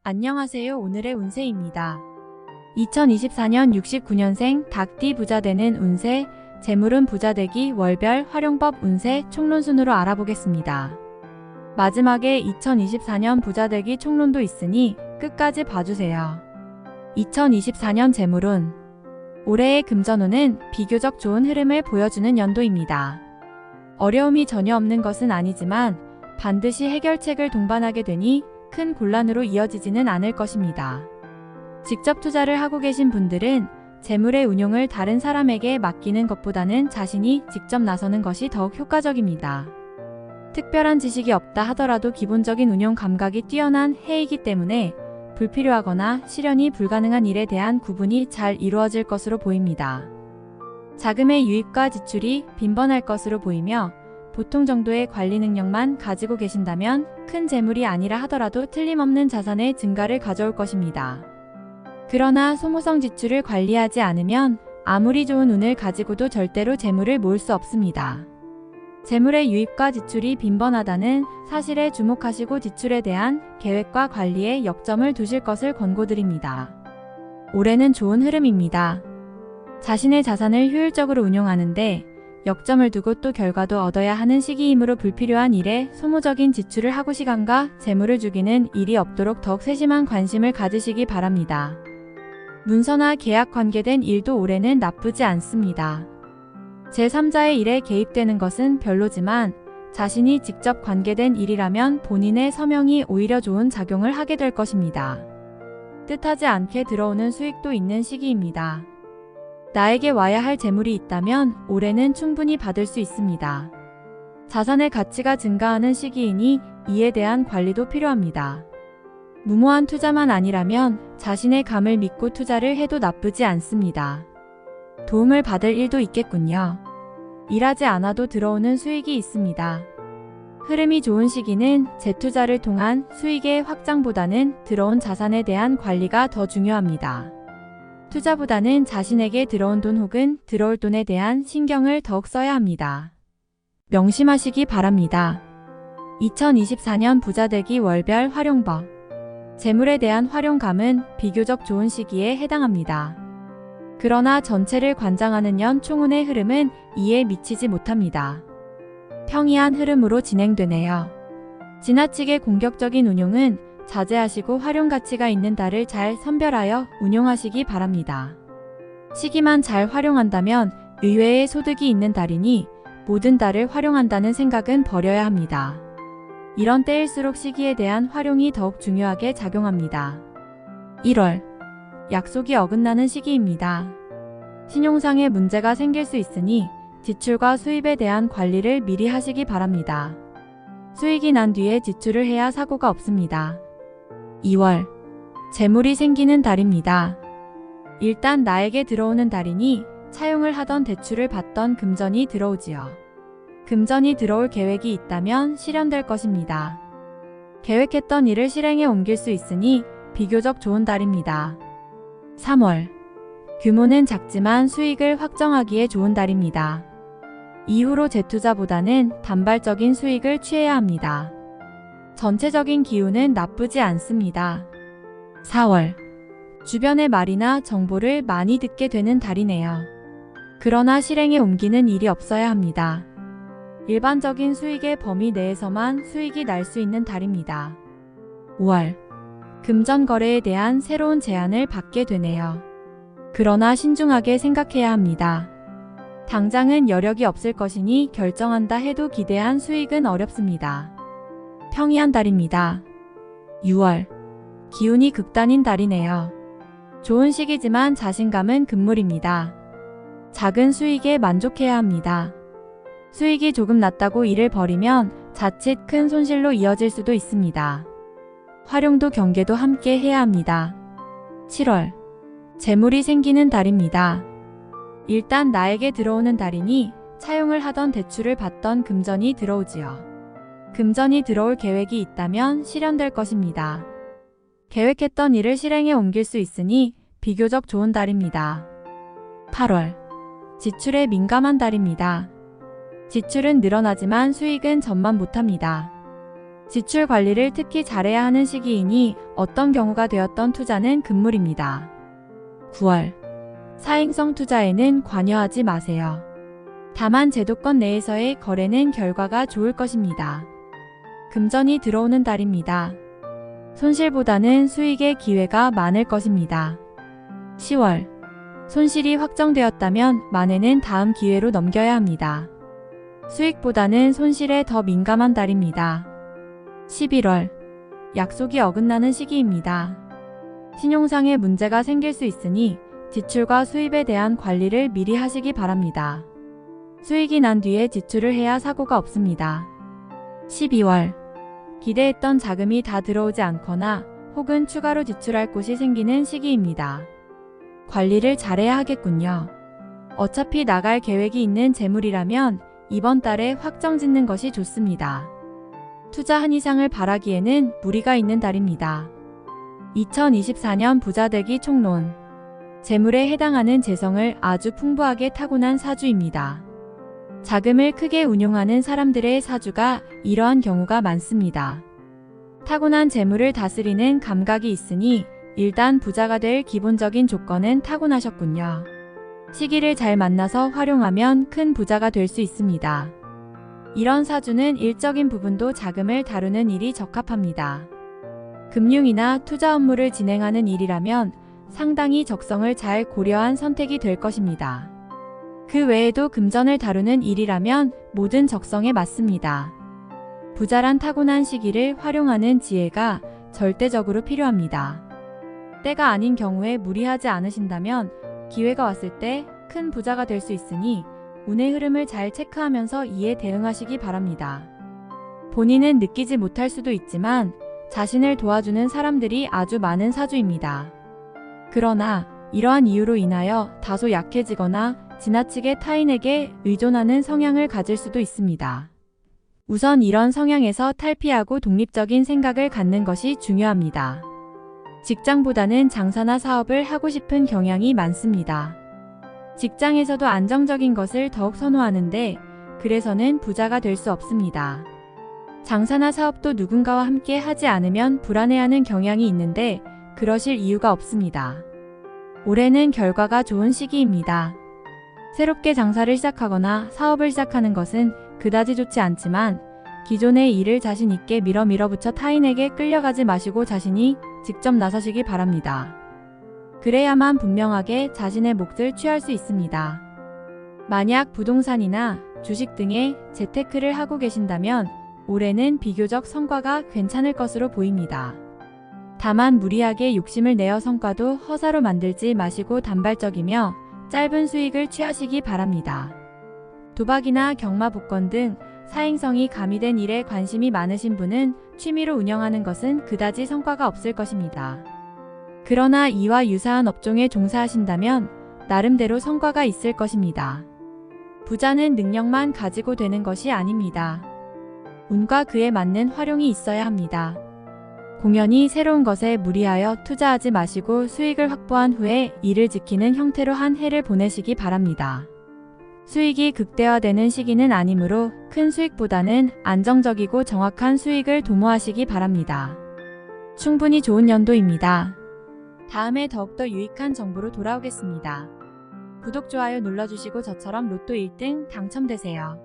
안녕하세요. 오늘의 운세입니다. 2024년 69년생 닭띠 부자 되는 운세, 재물운 부자 되기 월별 활용법 운세 총론순으로 알아보겠습니다. 마지막에 2024년 부자 되기 총론도 있으니 끝까지 봐주세요. 2024년 재물운, 올해의 금전운은 비교적 좋은 흐름을 보여주는 연도입니다. 어려움이 전혀 없는 것은 아니지만 반드시 해결책을 동반하게 되니 큰 곤란으로 이어지지는 않을 것입니다. 직접 투자를 하고 계신 분들은 재물의 운용을 다른 사람에게 맡기는 것보다는 자신이 직접 나서는 것이 더욱 효과적입니다. 특별한 지식이 없다 하더라도 기본적인 운용 감각이 뛰어난 해이기 때문에 불필요하거나 실현이 불가능한 일에 대한 구분이 잘 이루어질 것으로 보입니다. 자금의 유입과 지출이 빈번할 것으로 보이며 보통 정도의 관리 능력만 가지고 계신다면 큰 재물이 아니라 하더라도 틀림없는 자산의 증가를 가져올 것입니다. 그러나 소모성 지출을 관리하지 않으면 아무리 좋은 운을 가지고도 절대로 재물을 모을 수 없습니다. 재물의 유입과 지출이 빈번하다는 사실에 주목하시고 지출에 대한 계획과 관리에 역점을 두실 것을 권고드립니다. 올해는 좋은 흐름입니다. 자신의 자산을 효율적으로 운용하는데 역점을 두고 또 결과도 얻어야 하는 시기이므로 불필요한 일에 소모적인 지출을 하고 시간과 재물을 죽이는 일이 없도록 더욱 세심한 관심을 가지시기 바랍니다. 문서나 계약 관계된 일도 올해는 나쁘지 않습니다. 제3자의 일에 개입되는 것은 별로지만 자신이 직접 관계된 일이라면 본인의 서명이 오히려 좋은 작용을 하게 될 것입니다. 뜻하지 않게 들어오는 수익도 있는 시기입니다. 나에게 와야 할 재물이 있다면 올해는 충분히 받을 수 있습니다. 자산의 가치가 증가하는 시기이니 이에 대한 관리도 필요합니다. 무모한 투자만 아니라면 자신의 감을 믿고 투자를 해도 나쁘지 않습니다. 도움을 받을 일도 있겠군요. 일하지 않아도 들어오는 수익이 있습니다. 흐름이 좋은 시기는 재투자를 통한 수익의 확장보다는 들어온 자산에 대한 관리가 더 중요합니다. 투자보다는 자신에게 들어온 돈 혹은 들어올 돈에 대한 신경을 더욱 써야 합니다. 명심하시기 바랍니다. 2024년 부자 되기 월별 활용법, 재물에 대한 활용감은 비교적 좋은 시기에 해당합니다. 그러나 전체를 관장하는 연 총운의 흐름은 이에 미치지 못합니다. 평이한 흐름으로 진행되네요. 지나치게 공격적인 운용은 자제하시고 활용 가치가 있는 달을 잘 선별하여 운용하시기 바랍니다. 시기만 잘 활용한다면 의외의 소득이 있는 달이니 모든 달을 활용한다는 생각은 버려야 합니다. 이런 때일수록 시기에 대한 활용이 더욱 중요하게 작용합니다. 1월, 약속이 어긋나는 시기입니다. 신용상의 문제가 생길 수 있으니 지출과 수입에 대한 관리를 미리 하시기 바랍니다. 수익이 난 뒤에 지출을 해야 사고가 없습니다. 2월, 재물이 생기는 달입니다. 일단 나에게 들어오는 달이니 차용을 하던 대출을 받던 금전이 들어오지요. 금전이 들어올 계획이 있다면 실현될 것입니다. 계획했던 일을 실행에 옮길 수 있으니 비교적 좋은 달입니다. 3월, 규모는 작지만 수익을 확정하기에 좋은 달입니다. 이후로 재투자보다는 단발적인 수익을 취해야 합니다. 전체적인 기운은 나쁘지 않습니다. 4월, 주변의 말이나 정보를 많이 듣게 되는 달이네요. 그러나 실행에 옮기는 일이 없어야 합니다. 일반적인 수익의 범위 내에서만 수익이 날 수 있는 달입니다. 5월, 금전 거래에 대한 새로운 제안을 받게 되네요. 그러나 신중하게 생각해야 합니다. 당장은 여력이 없을 것이니 결정한다 해도 기대한 수익은 어렵습니다. 평이한 달입니다. 6월, 기운이 극단인 달이네요. 좋은 시기지만 자신감은 금물입니다. 작은 수익에 만족해야 합니다. 수익이 조금 낮다고 일을 벌이면 자칫 큰 손실로 이어질 수도 있습니다. 활용도 경계도 함께 해야 합니다. 7월, 재물이 생기는 달입니다. 일단 나에게 들어오는 달이니 차용을 하던 대출을 받던 금전이 들어오지요. 금전이 들어올 계획이 있다면 실현될 것입니다. 계획했던 일을 실행에 옮길 수 있으니 비교적 좋은 달입니다. 8월, 지출에 민감한 달입니다. 지출은 늘어나지만 수익은 전만 못합니다. 지출 관리를 특히 잘해야 하는 시기이니 어떤 경우가 되었던 투자는 금물입니다. 9월. 사행성 투자에는 관여하지 마세요. 다만 제도권 내에서의 거래는 결과가 좋을 것입니다. 금전이 들어오는 달입니다. 손실보다는 수익의 기회가 많을 것입니다. 10월. 손실이 확정되었다면 만회는 다음 기회로 넘겨야 합니다. 수익보다는 손실에 더 민감한 달입니다. 11월. 약속이 어긋나는 시기입니다. 신용상의 문제가 생길 수 있으니 지출과 수입에 대한 관리를 미리 하시기 바랍니다. 수익이 난 뒤에 지출을 해야 사고가 없습니다. 12월. 기대했던 자금이 다 들어오지 않거나 혹은 추가로 지출할 곳이 생기는 시기입니다. 관리를 잘해야 하겠군요. 어차피 나갈 계획이 있는 재물이라면 이번 달에 확정 짓는 것이 좋습니다. 투자한 이상을 바라기에는 무리가 있는 달입니다. 2024년 부자되기 총론. 재물에 해당하는 재성을 아주 풍부하게 타고난 사주입니다. 자금을 크게 운용하는 사람들의 사주가 이러한 경우가 많습니다. 타고난 재물을 다스리는 감각이 있으니 일단 부자가 될 기본적인 조건은 타고나셨군요. 시기를 잘 만나서 활용하면 큰 부자가 될 수 있습니다. 이런 사주는 일적인 부분도 자금을 다루는 일이 적합합니다. 금융이나 투자 업무를 진행하는 일이라면 상당히 적성을 잘 고려한 선택이 될 것입니다. 그 외에도 금전을 다루는 일이라면 모든 적성에 맞습니다. 부자란 타고난 시기를 활용하는 지혜가 절대적으로 필요합니다. 때가 아닌 경우에 무리하지 않으신다면 기회가 왔을 때 큰 부자가 될 수 있으니 운의 흐름을 잘 체크하면서 이에 대응하시기 바랍니다. 본인은 느끼지 못할 수도 있지만 자신을 도와주는 사람들이 아주 많은 사주입니다. 그러나 이러한 이유로 인하여 다소 약해지거나 지나치게 타인에게 의존하는 성향을 가질 수도 있습니다. 우선 이런 성향에서 탈피하고 독립적인 생각을 갖는 것이 중요합니다. 직장보다는 장사나 사업을 하고 싶은 경향이 많습니다. 직장에서도 안정적인 것을 더욱 선호하는데 그래서는 부자가 될 수 없습니다. 장사나 사업도 누군가와 함께 하지 않으면 불안해하는 경향이 있는데 그러실 이유가 없습니다. 올해는 결과가 좋은 시기입니다. 새롭게 장사를 시작하거나 사업을 시작하는 것은 그다지 좋지 않지만 기존의 일을 자신 있게 밀어붙여 타인에게 끌려가지 마시고 자신이 직접 나서시기 바랍니다. 그래야만 분명하게 자신의 몫을 취할 수 있습니다. 만약 부동산이나 주식 등의 재테크를 하고 계신다면 올해는 비교적 성과가 괜찮을 것으로 보입니다. 다만 무리하게 욕심을 내어 성과도 허사로 만들지 마시고 단발적이며 짧은 수익을 취하시기 바랍니다. 도박이나 경마 복권 등 사행성이 가미된 일에 관심이 많으신 분은 취미로 운영하는 것은 그다지 성과가 없을 것입니다. 그러나 이와 유사한 업종에 종사하신다면 나름대로 성과가 있을 것입니다. 부자는 능력만 가지고 되는 것이 아닙니다. 운과 그에 맞는 활용이 있어야 합니다. 공연히 새로운 것에 무리하여 투자하지 마시고 수익을 확보한 후에 이를 지키는 형태로 한 해를 보내시기 바랍니다. 수익이 극대화되는 시기는 아니므로 큰 수익보다는 안정적이고 정확한 수익을 도모하시기 바랍니다. 충분히 좋은 연도입니다. 다음에 더욱더 유익한 정보로 돌아오겠습니다. 구독, 좋아요 눌러주시고 저처럼 로또 1등 당첨되세요.